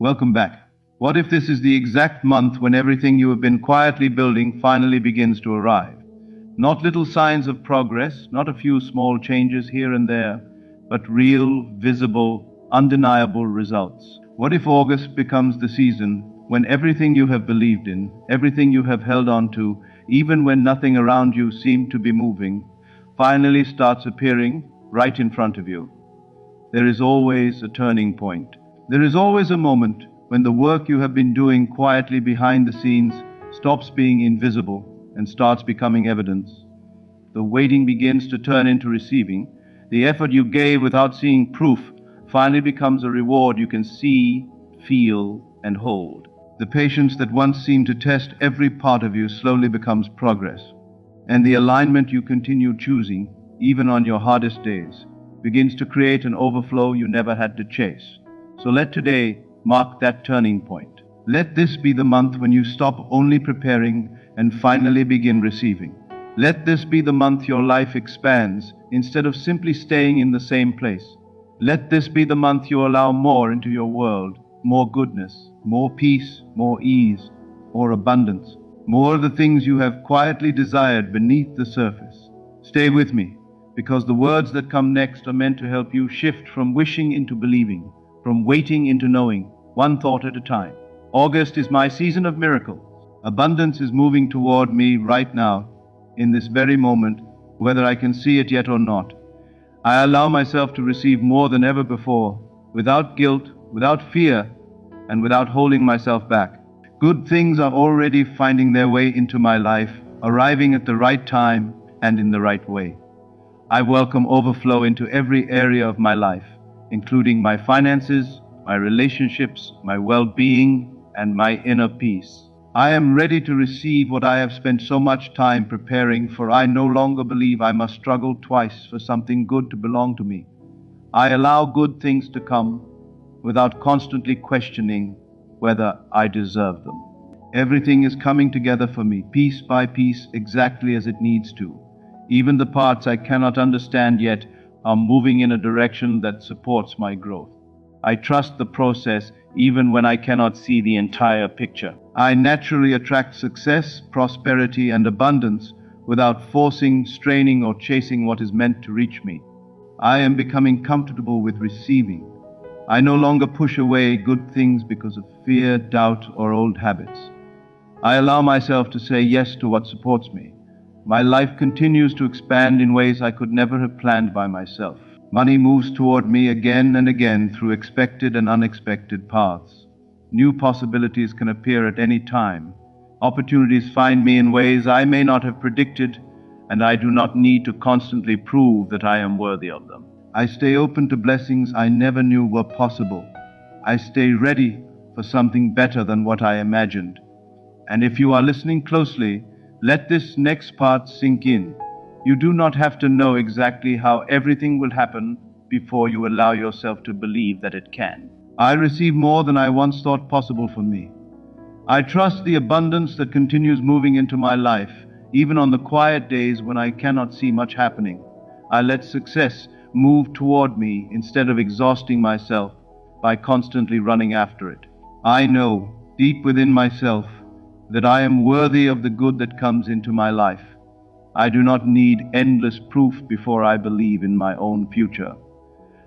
Welcome back. What if this is the exact month when everything you have been quietly building finally begins to arrive? Not little signs of progress, not a few small changes here and there, but real, visible, undeniable results. What if August becomes the season when everything you have believed in, everything you have held on to, even when nothing around you seemed to be moving, finally starts appearing right in front of you? There is always a turning point. There is always a moment when the work you have been doing quietly behind the scenes stops being invisible and starts becoming evidence. The waiting begins to turn into receiving. The effort you gave without seeing proof finally becomes a reward you can see, feel, and hold. The patience that once seemed to test every part of you slowly becomes progress. And the alignment you continue choosing, even on your hardest days, begins to create an overflow you never had to chase. So let today mark that turning point. Let this be the month when you stop only preparing and finally begin receiving. Let this be the month your life expands instead of simply staying in the same place. Let this be the month you allow more into your world, more goodness, more peace, more ease, more abundance, more of the things you have quietly desired beneath the surface. Stay with me, because the words that come next are meant to help you shift from wishing into believing, from waiting into knowing, one thought at a time. August is my season of miracles. Abundance is moving toward me right now, in this very moment, whether I can see it yet or not. I allow myself to receive more than ever before, without guilt, without fear, and without holding myself back. Good things are already finding their way into my life, arriving at the right time and in the right way. I welcome overflow into every area of my life, including my finances, my relationships, my well-being, and my inner peace. I am ready to receive what I have spent so much time preparing, for I no longer believe I must struggle twice for something good to belong to me. I allow good things to come without constantly questioning whether I deserve them. Everything is coming together for me, piece by piece, exactly as it needs to. Even the parts I cannot understand yet are moving in a direction that supports my growth. I trust the process even when I cannot see the entire picture. I naturally attract success, prosperity, and abundance without forcing, straining, or chasing what is meant to reach me. I am becoming comfortable with receiving. I no longer push away good things because of fear, doubt, or old habits. I allow myself to say yes to what supports me. My life continues to expand in ways I could never have planned by myself. Money moves toward me again and again through expected and unexpected paths. New possibilities can appear at any time. Opportunities find me in ways I may not have predicted, and I do not need to constantly prove that I am worthy of them. I stay open to blessings I never knew were possible. I stay ready for something better than what I imagined. And if you are listening closely, let this next part sink in. You do not have to know exactly how everything will happen before you allow yourself to believe that it can. I receive more than I once thought possible for me. I trust the abundance that continues moving into my life, even on the quiet days when I cannot see much happening. I let success move toward me instead of exhausting myself by constantly running after it. I know, deep within myself, that I am worthy of the good that comes into my life. I do not need endless proof before I believe in my own future.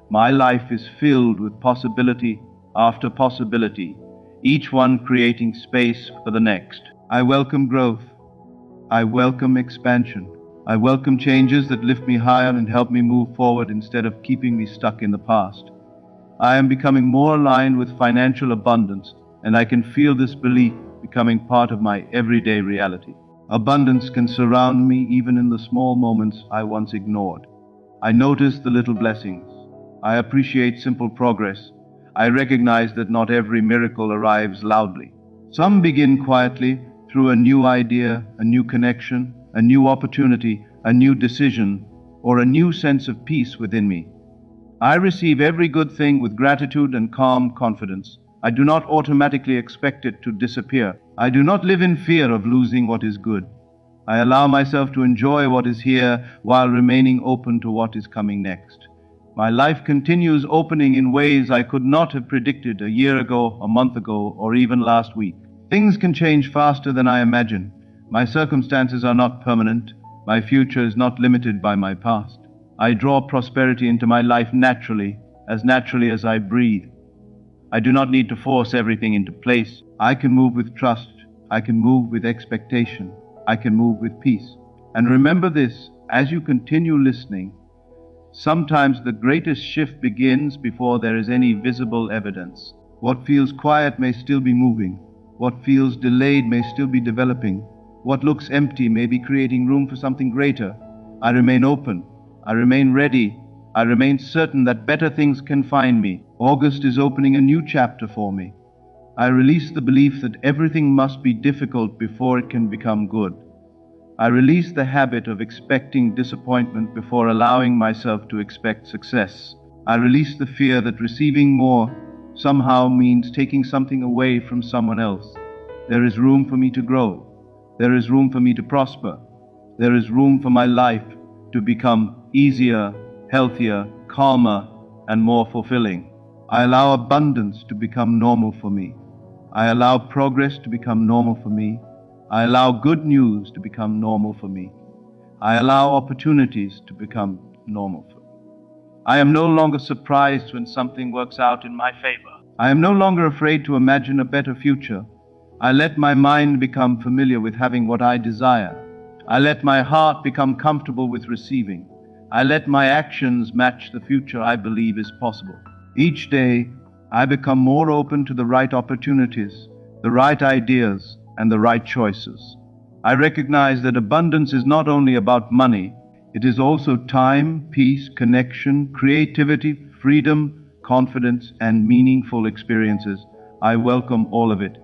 My life is filled with possibility after possibility, each one creating space for the next. I welcome growth. I welcome expansion. I welcome changes that lift me higher and help me move forward instead of keeping me stuck in the past. I am becoming more aligned with financial abundance, and I can feel this belief becoming part of my everyday reality. Abundance can surround me even in the small moments I once ignored. I notice the little blessings. I appreciate simple progress. I recognize that not every miracle arrives loudly. Some begin quietly through a new idea, a new connection, a new opportunity, a new decision, or a new sense of peace within me. I receive every good thing with gratitude and calm confidence. I do not automatically expect it to disappear. I do not live in fear of losing what is good. I allow myself to enjoy what is here while remaining open to what is coming next. My life continues opening in ways I could not have predicted a year ago, a month ago, or even last week. Things can change faster than I imagine. My circumstances are not permanent. My future is not limited by my past. I draw prosperity into my life naturally as I breathe. I do not need to force everything into place. I can move with trust. I can move with expectation. I can move with peace. And remember this, as you continue listening, sometimes the greatest shift begins before there is any visible evidence. What feels quiet may still be moving. What feels delayed may still be developing. What looks empty may be creating room for something greater. I remain open. I remain ready. I remain certain that better things can find me. August is opening a new chapter for me. I release the belief that everything must be difficult before it can become good. I release the habit of expecting disappointment before allowing myself to expect success. I release the fear that receiving more somehow means taking something away from someone else. There is room for me to grow. There is room for me to prosper. There is room for my life to become easier, healthier, calmer, and more fulfilling. I allow abundance to become normal for me. I allow progress to become normal for me. I allow good news to become normal for me. I allow opportunities to become normal for me. I am no longer surprised when something works out in my favor. I am no longer afraid to imagine a better future. I let my mind become familiar with having what I desire. I let my heart become comfortable with receiving. I let my actions match the future I believe is possible. Each day, I become more open to the right opportunities, the right ideas, and the right choices. I recognize that abundance is not only about money, it is also time, peace, connection, creativity, freedom, confidence, and meaningful experiences. I welcome all of it.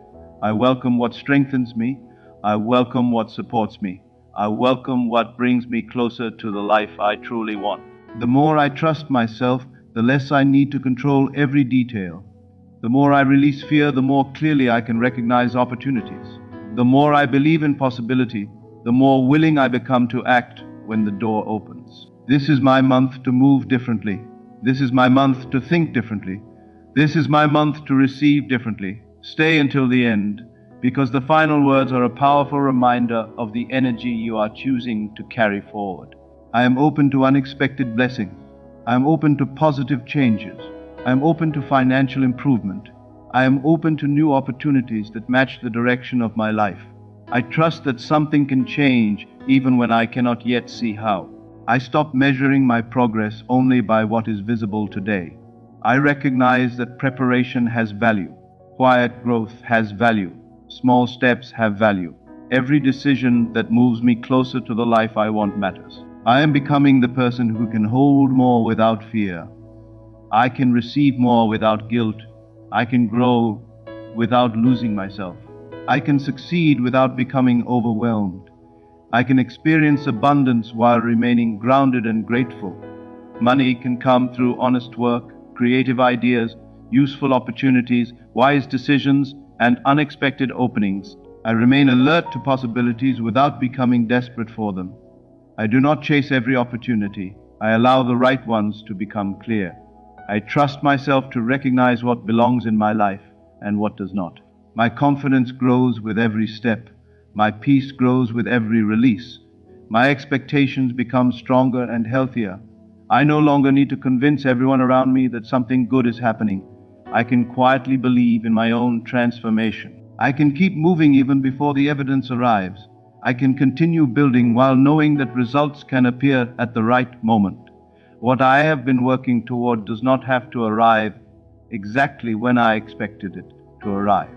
I welcome what strengthens me. I welcome what supports me. I welcome what brings me closer to the life I truly want. The more I trust myself, the less I need to control every detail. The more I release fear, the more clearly I can recognize opportunities. The more I believe in possibility, the more willing I become to act when the door opens. This is my month to move differently. This is my month to think differently. This is my month to receive differently. Stay until the end, because the final words are a powerful reminder of the energy you are choosing to carry forward. I am open to unexpected blessings. I am open to positive changes. I am open to financial improvement. I am open to new opportunities that match the direction of my life. I trust that something can change even when I cannot yet see how. I stop measuring my progress only by what is visible today. I recognize that preparation has value. Quiet growth has value. Small steps have value. Every decision that moves me closer to the life I want matters. I am becoming the person who can hold more without fear. I can receive more without guilt. I can grow without losing myself. I can succeed without becoming overwhelmed. I can experience abundance while remaining grounded and grateful. Money can come through honest work, creative ideas, useful opportunities, wise decisions, and unexpected openings. I remain alert to possibilities without becoming desperate for them. I do not chase every opportunity. I allow the right ones to become clear. I trust myself to recognize what belongs in my life and what does not. My confidence grows with every step. My peace grows with every release. My expectations become stronger and healthier. I no longer need to convince everyone around me that something good is happening. I can quietly believe in my own transformation. I can keep moving even before the evidence arrives. I can continue building while knowing that results can appear at the right moment. What I have been working toward does not have to arrive exactly when I expected it to arrive.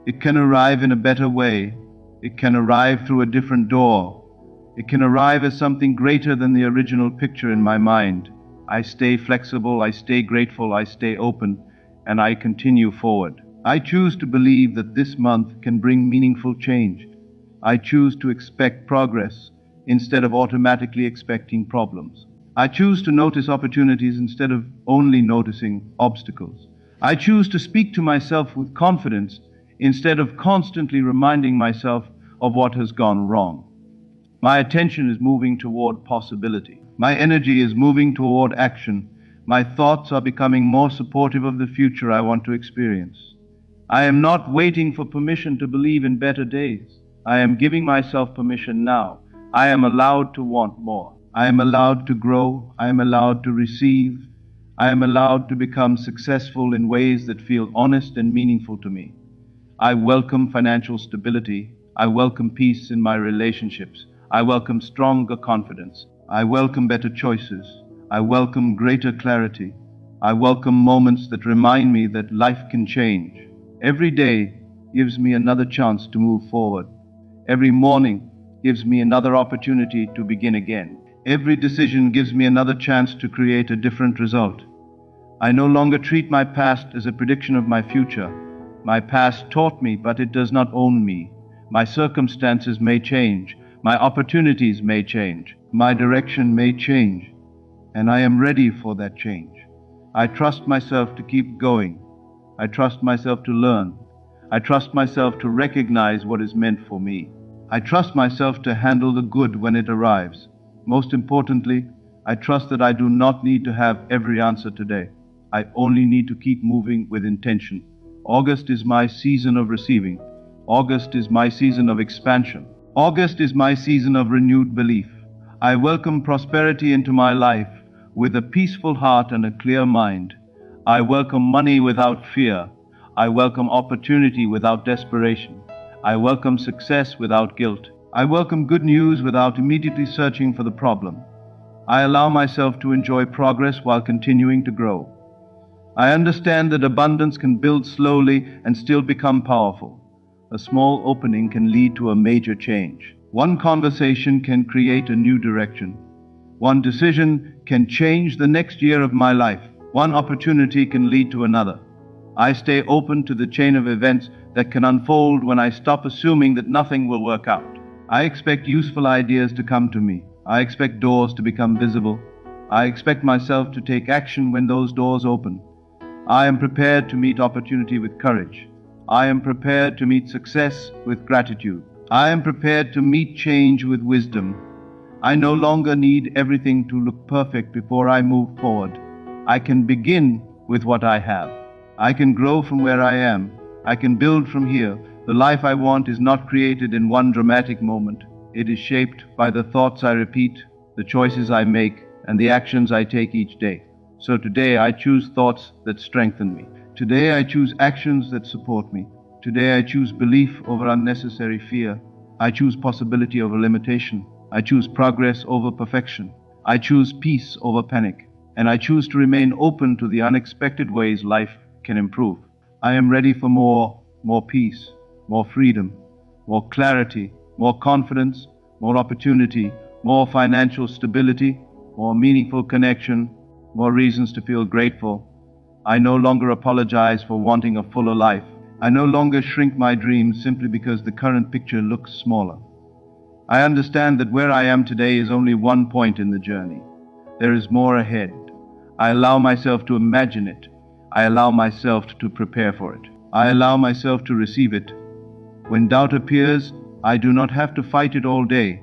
It can arrive in a better way. It can arrive through a different door. It can arrive as something greater than the original picture in my mind. I stay flexible, I stay grateful, I stay open, and I continue forward. I choose to believe that this month can bring meaningful change. I choose to expect progress instead of automatically expecting problems. I choose to notice opportunities instead of only noticing obstacles. I choose to speak to myself with confidence instead of constantly reminding myself of what has gone wrong. My attention is moving toward possibility. My energy is moving toward action. My thoughts are becoming more supportive of the future I want to experience. I am not waiting for permission to believe in better days. I am giving myself permission now. I am allowed to want more. I am allowed to grow. I am allowed to receive. I am allowed to become successful in ways that feel honest and meaningful to me. I welcome financial stability. I welcome peace in my relationships. I welcome stronger confidence. I welcome better choices. I welcome greater clarity. I welcome moments that remind me that life can change. Every day gives me another chance to move forward. Every morning gives me another opportunity to begin again. Every decision gives me another chance to create a different result. I no longer treat my past as a prediction of my future. My past taught me, but it does not own me. My circumstances may change. My opportunities may change. My direction may change. And I am ready for that change. I trust myself to keep going. I trust myself to learn. I trust myself to recognize what is meant for me. I trust myself to handle the good when it arrives. Most importantly, I trust that I do not need to have every answer today. I only need to keep moving with intention. August is my season of receiving. August is my season of expansion. August is my season of renewed belief. I welcome prosperity into my life with a peaceful heart and a clear mind. I welcome money without fear. I welcome opportunity without desperation. I welcome success without guilt. I welcome good news without immediately searching for the problem. I allow myself to enjoy progress while continuing to grow. I understand that abundance can build slowly and still become powerful. A small opening can lead to a major change. One conversation can create a new direction. One decision can change the next year of my life. One opportunity can lead to another. I stay open to the chain of events that can unfold when I stop assuming that nothing will work out. I expect useful ideas to come to me. I expect doors to become visible. I expect myself to take action when those doors open. I am prepared to meet opportunity with courage. I am prepared to meet success with gratitude. I am prepared to meet change with wisdom. I no longer need everything to look perfect before I move forward. I can begin with what I have. I can grow from where I am. I can build from here. The life I want is not created in one dramatic moment. It is shaped by the thoughts I repeat, the choices I make, and the actions I take each day. So today I choose thoughts that strengthen me. Today I choose actions that support me. Today I choose belief over unnecessary fear. I choose possibility over limitation. I choose progress over perfection. I choose peace over panic. And I choose to remain open to the unexpected ways life can improve. I am ready for more peace, more freedom, more clarity, more confidence, more opportunity, more financial stability, more meaningful connection, more reasons to feel grateful. I no longer apologize for wanting a fuller life. I no longer shrink my dreams simply because the current picture looks smaller. I understand that where I am today is only one point in the journey. There is more ahead. I allow myself to imagine it. I allow myself to prepare for it. I allow myself to receive it. When doubt appears, I do not have to fight it all day.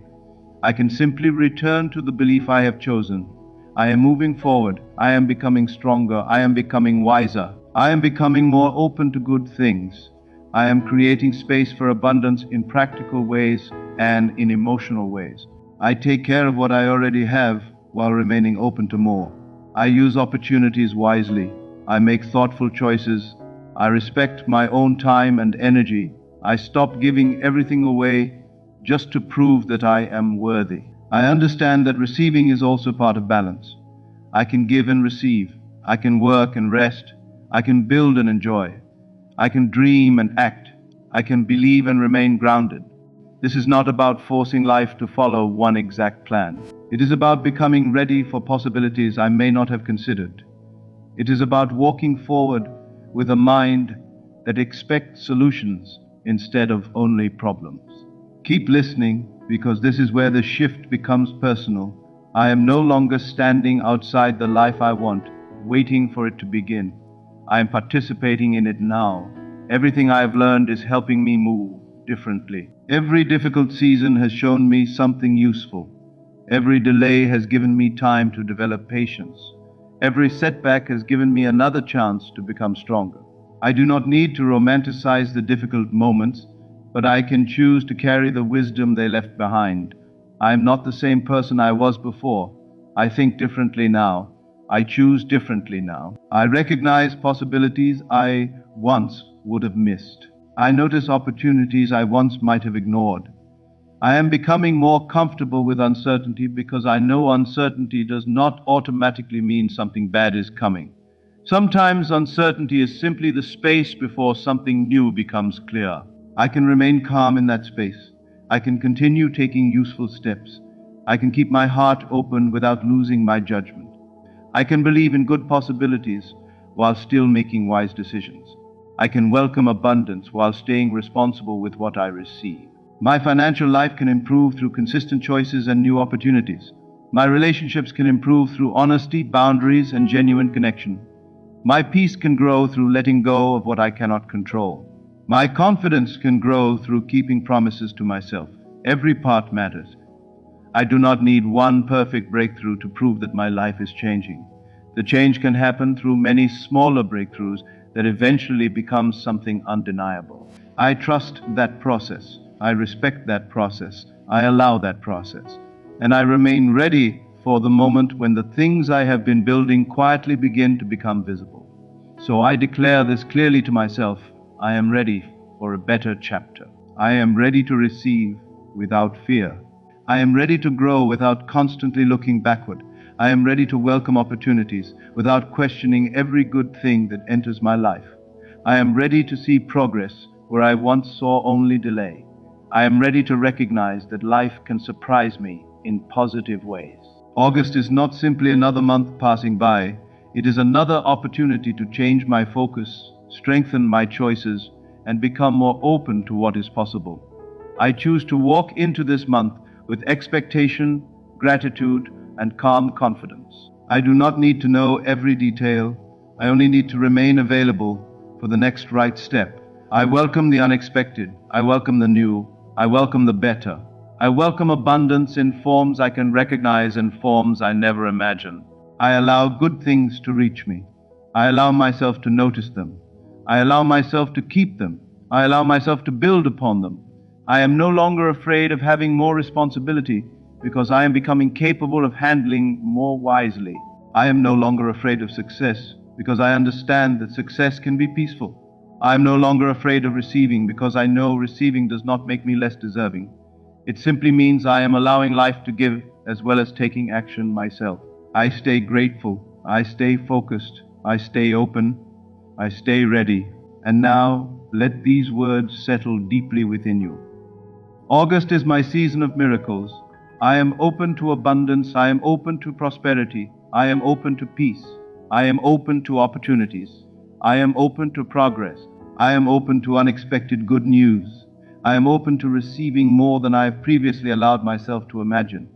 I can simply return to the belief I have chosen. I am moving forward. I am becoming stronger. I am becoming wiser. I am becoming more open to good things. I am creating space for abundance in practical ways and in emotional ways. I take care of what I already have while remaining open to more. I use opportunities wisely. I make thoughtful choices. I respect my own time and energy. I stop giving everything away just to prove that I am worthy. I understand that receiving is also part of balance. I can give and receive. I can work and rest. I can build and enjoy. I can dream and act. I can believe and remain grounded. This is not about forcing life to follow one exact plan. It is about becoming ready for possibilities I may not have considered. It is about walking forward with a mind that expects solutions instead of only problems. Keep listening, because this is where the shift becomes personal. I am no longer standing outside the life I want, waiting for it to begin. I am participating in it now. Everything I have learned is helping me move differently. Every difficult season has shown me something useful. Every delay has given me time to develop patience. Every setback has given me another chance to become stronger. I do not need to romanticize the difficult moments, but I can choose to carry the wisdom they left behind. I am not the same person I was before. I think differently now. I choose differently now. I recognize possibilities I once would have missed. I notice opportunities I once might have ignored. I am becoming more comfortable with uncertainty because I know uncertainty does not automatically mean something bad is coming. Sometimes uncertainty is simply the space before something new becomes clear. I can remain calm in that space. I can continue taking useful steps. I can keep my heart open without losing my judgment. I can believe in good possibilities while still making wise decisions. I can welcome abundance while staying responsible with what I receive. My financial life can improve through consistent choices and new opportunities. My relationships can improve through honesty, boundaries, and genuine connection. My peace can grow through letting go of what I cannot control. My confidence can grow through keeping promises to myself. Every part matters. I do not need one perfect breakthrough to prove that my life is changing. The change can happen through many smaller breakthroughs that eventually become something undeniable. I trust that process. I respect that process. I allow that process. And I remain ready for the moment when the things I have been building quietly begin to become visible. So I declare this clearly to myself. I am ready for a better chapter. I am ready to receive without fear. I am ready to grow without constantly looking backward. I am ready to welcome opportunities without questioning every good thing that enters my life. I am ready to see progress where I once saw only delay. I am ready to recognize that life can surprise me in positive ways. August is not simply another month passing by. It is another opportunity to change my focus, strengthen my choices, and become more open to what is possible. I choose to walk into this month with expectation, gratitude, and calm confidence. I do not need to know every detail. I only need to remain available for the next right step. I welcome the unexpected. I welcome the new. I welcome the better. I welcome abundance in forms I can recognize and forms I never imagined. I allow good things to reach me. I allow myself to notice them. I allow myself to keep them. I allow myself to build upon them. I am no longer afraid of having more responsibility because I am becoming capable of handling more wisely. I am no longer afraid of success because I understand that success can be peaceful. I am no longer afraid of receiving because I know receiving does not make me less deserving. It simply means I am allowing life to give as well as taking action myself. I stay grateful. I stay focused. I stay open. I stay ready. And now, let these words settle deeply within you. August is my season of miracles. I am open to abundance. I am open to prosperity. I am open to peace. I am open to opportunities. I am open to progress. I am open to unexpected good news. I am open to receiving more than I have previously allowed myself to imagine.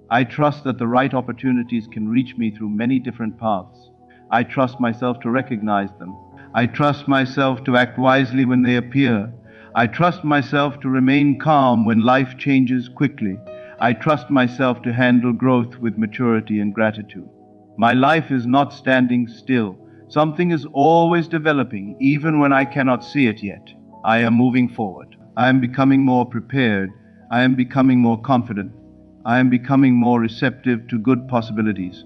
I trust that the right opportunities can reach me through many different paths. I trust myself to recognize them. I trust myself to act wisely when they appear. I trust myself to remain calm when life changes quickly. I trust myself to handle growth with maturity and gratitude. My life is not standing still. Something is always developing, even when I cannot see it yet. I am moving forward. I am becoming more prepared. I am becoming more confident. I am becoming more receptive to good possibilities.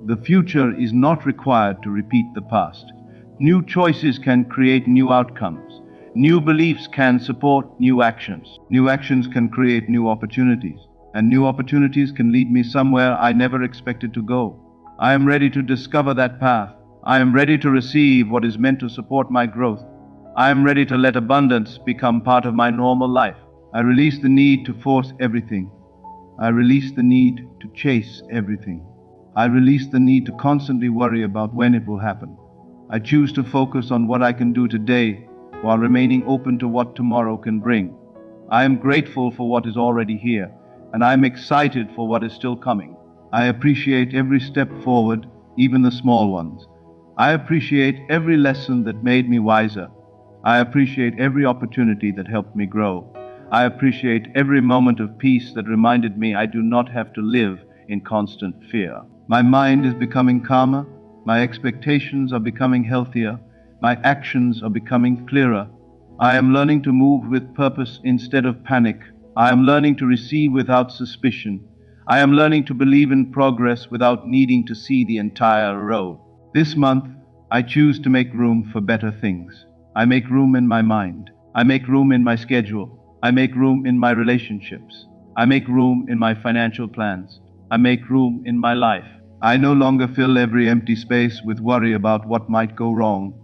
The future is not required to repeat the past. New choices can create new outcomes. New beliefs can support new actions. New actions can create new opportunities. And new opportunities can lead me somewhere I never expected to go. I am ready to discover that path. I am ready to receive what is meant to support my growth. I am ready to let abundance become part of my normal life. I release the need to force everything. I release the need to chase everything. I release the need to constantly worry about when it will happen. I choose to focus on what I can do today while remaining open to what tomorrow can bring. I am grateful for what is already here, and I am excited for what is still coming. I appreciate every step forward, even the small ones. I appreciate every lesson that made me wiser. I appreciate every opportunity that helped me grow. I appreciate every moment of peace that reminded me I do not have to live in constant fear. My mind is becoming calmer. My expectations are becoming healthier. My actions are becoming clearer. I am learning to move with purpose instead of panic. I am learning to receive without suspicion. I am learning to believe in progress without needing to see the entire road. This month, I choose to make room for better things. I make room in my mind. I make room in my schedule. I make room in my relationships. I make room in my financial plans. I make room in my life. I no longer fill every empty space with worry about what might go wrong.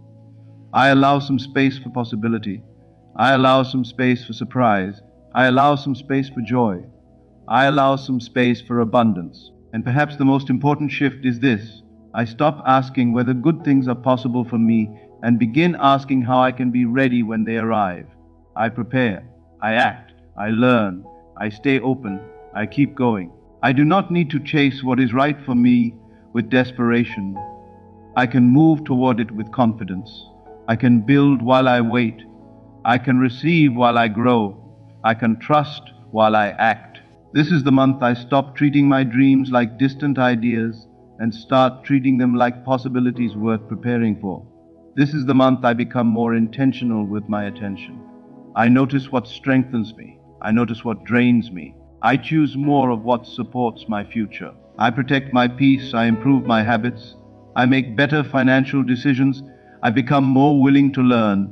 I allow some space for possibility. I allow some space for surprise. I allow some space for joy. I allow some space for abundance. And perhaps the most important shift is this. I stop asking whether good things are possible for me and begin asking how I can be ready when they arrive. I prepare. I act. I learn. I stay open. I keep going. I do not need to chase what is right for me with desperation. I can move toward it with confidence. I can build while I wait. I can receive while I grow. I can trust while I act. This is the month I stop treating my dreams like distant ideas and start treating them like possibilities worth preparing for. This is the month I become more intentional with my attention. I notice what strengthens me. I notice what drains me. I choose more of what supports my future. I protect my peace. I improve my habits. I make better financial decisions. I become more willing to learn.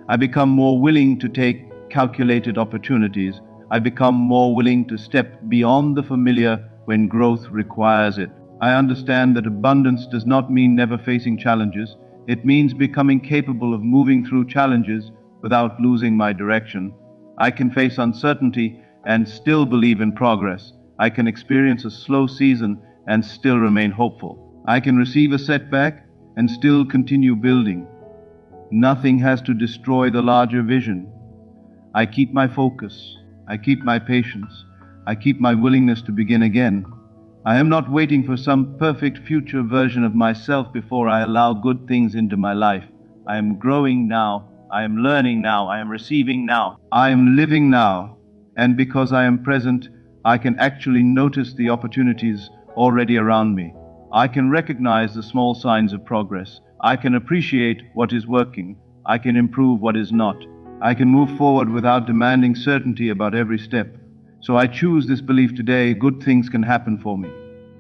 I become more willing to take calculated opportunities. I become more willing to step beyond the familiar when growth requires it. I understand that abundance does not mean never facing challenges. It means becoming capable of moving through challenges without losing my direction. I can face uncertainty and still believe in progress. I can experience a slow season and still remain hopeful. I can receive a setback and still continue building. Nothing has to destroy the larger vision. I keep my focus. I keep my patience. I keep my willingness to begin again. I am not waiting for some perfect future version of myself before I allow good things into my life. I am growing now. I am learning now. I am receiving now. I am living now. And because I am present, I can actually notice the opportunities already around me. I can recognize the small signs of progress. I can appreciate what is working. I can improve what is not. I can move forward without demanding certainty about every step. So I choose this belief today: good things can happen for me.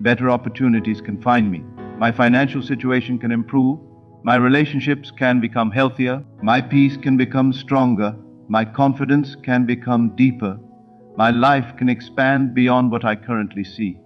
Better opportunities can find me. My financial situation can improve. My relationships can become healthier. My peace can become stronger. My confidence can become deeper. My life can expand beyond what I currently see.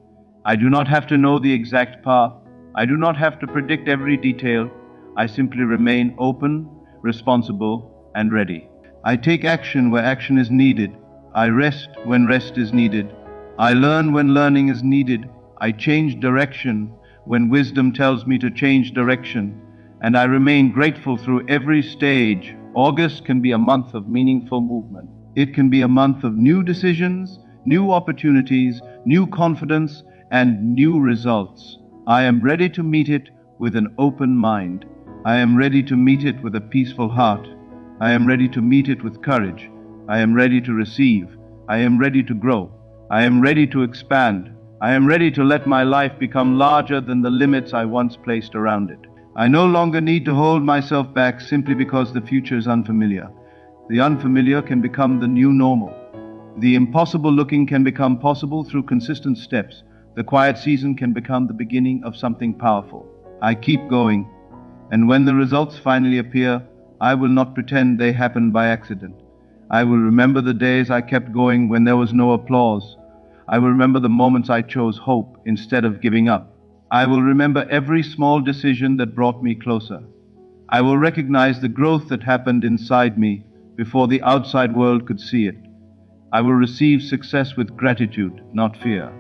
I do not have to know the exact path. I do not have to predict every detail. I simply remain open, responsible, and ready. I take action where action is needed. I rest when rest is needed. I learn when learning is needed. I change direction when wisdom tells me to change direction. And I remain grateful through every stage. August can be a month of meaningful movement. It can be a month of new decisions, new opportunities, new confidence, and new results. I am ready to meet it with an open mind. I am ready to meet it with a peaceful heart. I am ready to meet it with courage. I am ready to receive. I am ready to grow. I am ready to expand. I am ready to let my life become larger than the limits I once placed around it. I no longer need to hold myself back simply because the future is unfamiliar. The unfamiliar can become the new normal. The impossible looking can become possible through consistent steps. The quiet season can become the beginning of something powerful. I keep going, and when the results finally appear, I will not pretend they happened by accident. I will remember the days I kept going when there was no applause. I will remember the moments I chose hope instead of giving up. I will remember every small decision that brought me closer. I will recognize the growth that happened inside me before the outside world could see it. I will receive success with gratitude, not fear.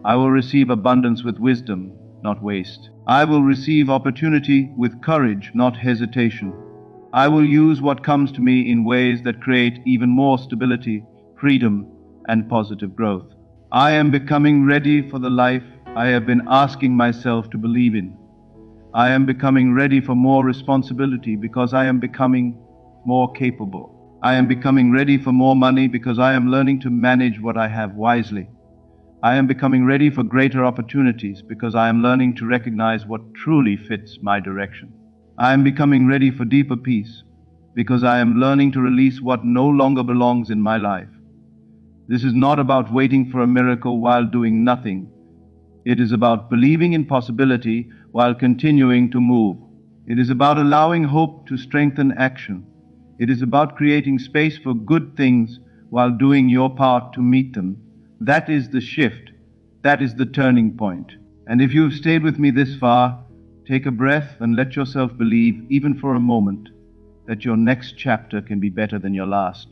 I will receive abundance with wisdom, not waste. I will receive opportunity with courage, not hesitation. I will use what comes to me in ways that create even more stability, freedom, and positive growth. I am becoming ready for the life I have been asking myself to believe in. I am becoming ready for more responsibility because I am becoming more capable. I am becoming ready for more money because I am learning to manage what I have wisely. I am becoming ready for greater opportunities because I am learning to recognize what truly fits my direction. I am becoming ready for deeper peace because I am learning to release what no longer belongs in my life. This is not about waiting for a miracle while doing nothing. It is about believing in possibility while continuing to move. It is about allowing hope to strengthen action. It is about creating space for good things while doing your part to meet them. That is the shift. That is the turning point. And if you've stayed with me this far, take a breath and let yourself believe, even for a moment, that your next chapter can be better than your last.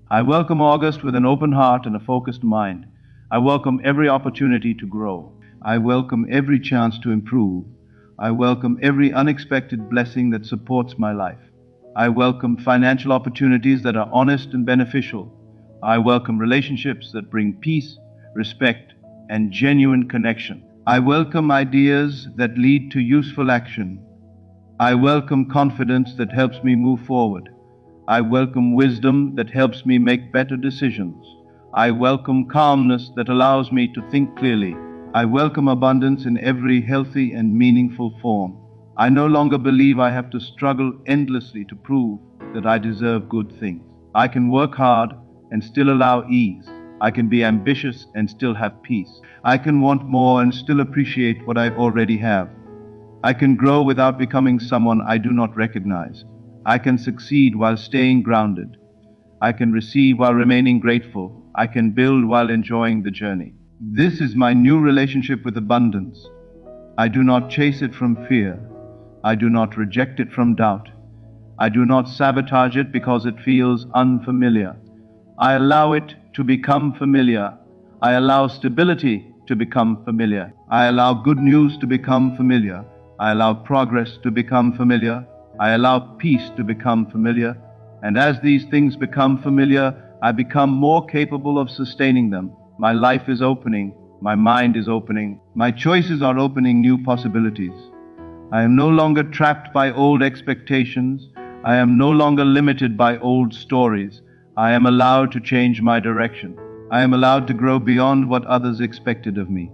I welcome August with an open heart and a focused mind. I welcome every opportunity to grow. I welcome every chance to improve. I welcome every unexpected blessing that supports my life. I welcome financial opportunities that are honest and beneficial. I welcome relationships that bring peace, respect, and genuine connection. I welcome ideas that lead to useful action. I welcome confidence that helps me move forward. I welcome wisdom that helps me make better decisions. I welcome calmness that allows me to think clearly. I welcome abundance in every healthy and meaningful form. I no longer believe I have to struggle endlessly to prove that I deserve good things. I can work hard and still allow ease. I can be ambitious and still have peace. I can want more and still appreciate what I already have. I can grow without becoming someone I do not recognize. I can succeed while staying grounded. I can receive while remaining grateful. I can build while enjoying the journey. This is my new relationship with abundance. I do not chase it from fear. I do not reject it from doubt. I do not sabotage it because it feels unfamiliar. I allow it to become familiar. I allow stability to become familiar. I allow good news to become familiar. I allow progress to become familiar. I allow peace to become familiar. And as these things become familiar, I become more capable of sustaining them. My life is opening. My mind is opening. My choices are opening new possibilities. I am no longer trapped by old expectations. I am no longer limited by old stories. I am allowed to change my direction. I am allowed to grow beyond what others expected of me.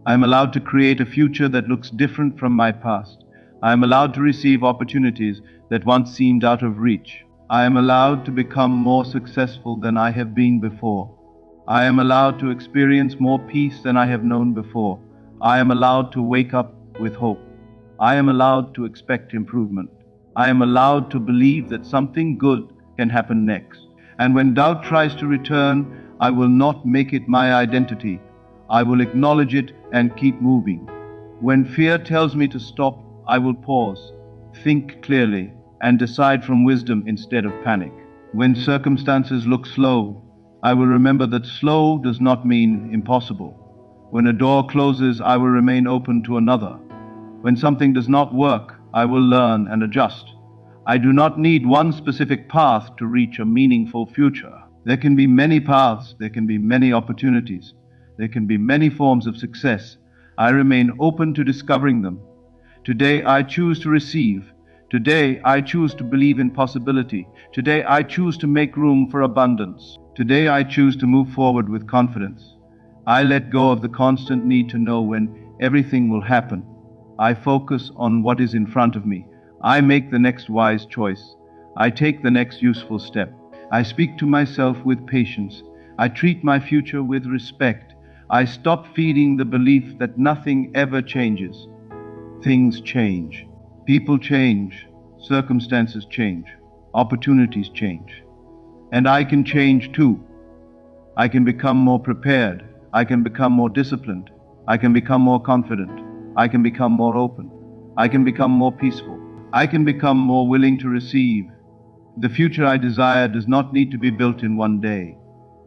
I am allowed to create a future that looks different from my past. I am allowed to receive opportunities that once seemed out of reach. I am allowed to become more successful than I have been before. I am allowed to experience more peace than I have known before. I am allowed to wake up with hope. I am allowed to expect improvement. I am allowed to believe that something good can happen next. And when doubt tries to return, I will not make it my identity. I will acknowledge it and keep moving. When fear tells me to stop, I will pause, think clearly, and decide from wisdom instead of panic. When circumstances look slow, I will remember that slow does not mean impossible. When a door closes, I will remain open to another. When something does not work, I will learn and adjust. I do not need one specific path to reach a meaningful future. There can be many paths, there can be many opportunities, there can be many forms of success. I remain open to discovering them. Today I choose to receive. Today I choose to believe in possibility. Today I choose to make room for abundance. Today I choose to move forward with confidence. I let go of the constant need to know when everything will happen. I focus on what is in front of me. I make the next wise choice. I take the next useful step. I speak to myself with patience. I treat my future with respect. I stop feeding the belief that nothing ever changes. Things change. People change. Circumstances change. Opportunities change. And I can change too. I can become more prepared. I can become more disciplined. I can become more confident. I can become more open. I can become more peaceful. I can become more willing to receive. The future I desire does not need to be built in one day.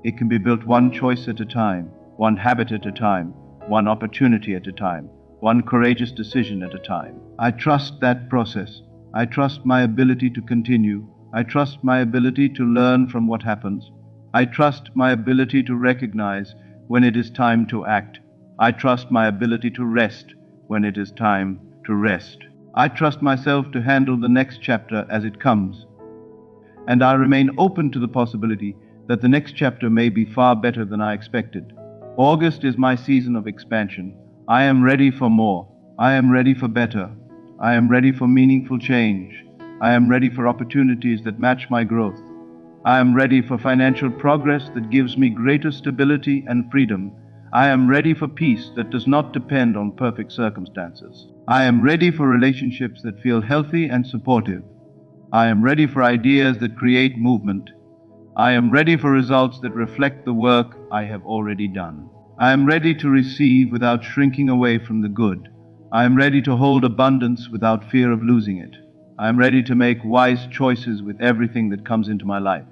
It can be built one choice at a time, one habit at a time, one opportunity at a time, one courageous decision at a time. I trust that process. I trust my ability to continue. I trust my ability to learn from what happens. I trust my ability to recognize when it is time to act. I trust my ability to rest when it is time to rest. I trust myself to handle the next chapter as it comes. And I remain open to the possibility that the next chapter may be far better than I expected. August is my season of expansion. I am ready for more. I am ready for better. I am ready for meaningful change. I am ready for opportunities that match my growth. I am ready for financial progress that gives me greater stability and freedom. I am ready for peace that does not depend on perfect circumstances. I am ready for relationships that feel healthy and supportive. I am ready for ideas that create movement. I am ready for results that reflect the work I have already done. I am ready to receive without shrinking away from the good. I am ready to hold abundance without fear of losing it. I am ready to make wise choices with everything that comes into my life.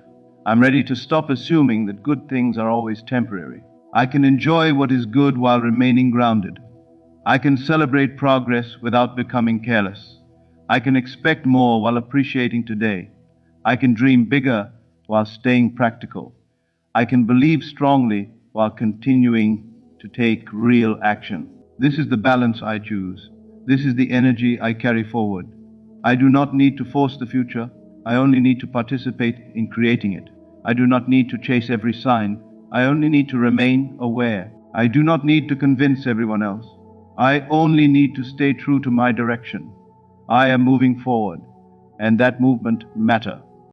I'm ready to stop assuming that good things are always temporary. I can enjoy what is good while remaining grounded. I can celebrate progress without becoming careless. I can expect more while appreciating today. I can dream bigger while staying practical. I can believe strongly while continuing to take real action. This is the balance I choose. This is the energy I carry forward. I do not need to force the future. I only need to participate in creating it. I do not need to chase every sign. I only need to remain aware. I do not need to convince everyone else. I only need to stay true to my direction. I am moving forward, and that movement matters.